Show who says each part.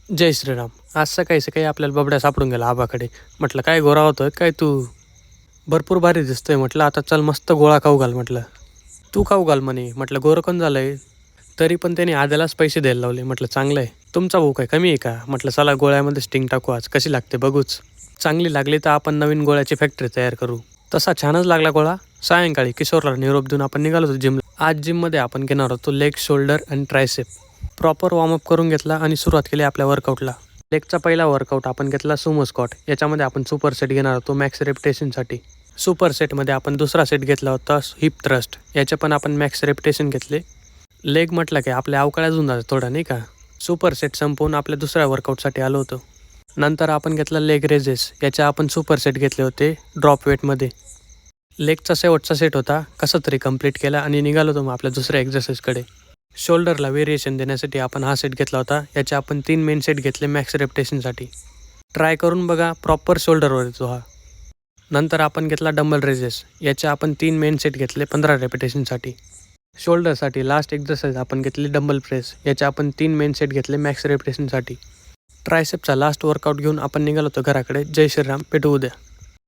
Speaker 1: जय श्रीराम. आज सकाळी सकाळी आपल्याला बबड्या सापडून गेला आबाकडे. म्हटलं काय गोरा होतोय काय तू? भरपूर भारी दिसतोय म्हटलं. आता चल मस्त गोळा खाऊ घाल म्हटलं. तू खाऊ घाल म्हणे. म्हटलं गोरं कोण झालंय? तरी पण त्याने आद्यालाच पैसे द्यायला लावले. म्हटलं चांगलं आहे. तुमचा भाऊ काय कमी आहे का? म्हटलं चला गोळ्यामध्ये स्टिंग टाकू, आज कशी लागते बघूच. चांगली लागली तर आपण नवीन गोळ्याची फॅक्टरी तयार करू. तसा छानच लागला गोळा. सायंकाळी किशोरला निरोप देऊन आपण निघालो होतो जिमला. आज जिममध्ये आपण घेणार होतो लेग, शोल्डर आणि ट्रायसेप. प्रॉपर वॉर्मअप करून घेतला आणि सुरुवात केली आपल्या वर्कआउटला. लेगचा पहिला वर्कआउट आपण घेतला सुमो स्क्वॉट. याच्यामध्ये आपण सुपर सेट घेणार होतो मॅक्स रेपिटेशनसाठी. सुपर सेटमध्ये आपण दुसरा सेट घेतला होता हिप थ्रस्ट. याचे पण आपण मॅक्स रेपिटेशन घेतले. लेग म्हटलं की आपल्या अवकाळ्या अजून जातं थोडं नाही का. सुपर सेट संपवून आपल्या दुसऱ्या वर्कआउटसाठी आलो होतो. नंतर आपण घेतला लेग रेजेस. याचे आपण सुपर सेट घेतले होते ड्रॉप वेटमध्ये. लेगचा शेवटचा सेट होता, कसं तरी कंप्लीट केला आणि निघालो होतो मग आपल्या दुसऱ्या एक्झरसाईजकडे. शोल्डरला व्हेरिएशन देण्यासाठी आपण हा सेट घेतला होता. याचे आपण 3 मेन सेट घेतले मॅक्स रेपिटेशनसाठी. ट्राय करून बघा, प्रॉपर शोल्डरवर येतो हा. नंतर आपण घेतला डंबल रेजेस. याचे आपण 3 मेन सेट घेतले 15 रेपिटेशनसाठी. शोल्डरसाठी लास्ट एक्झरसाईज आपण घेतली डंबल प्रेस. याचे आपण 3 मेन सेट घेतले मॅक्स रेपिटेशनसाठी. ट्रायसेपचा लास्ट वर्कआउट घेऊन आपण निघालो होतो घराकडे. जय श्रीराम. भेटू उद्या.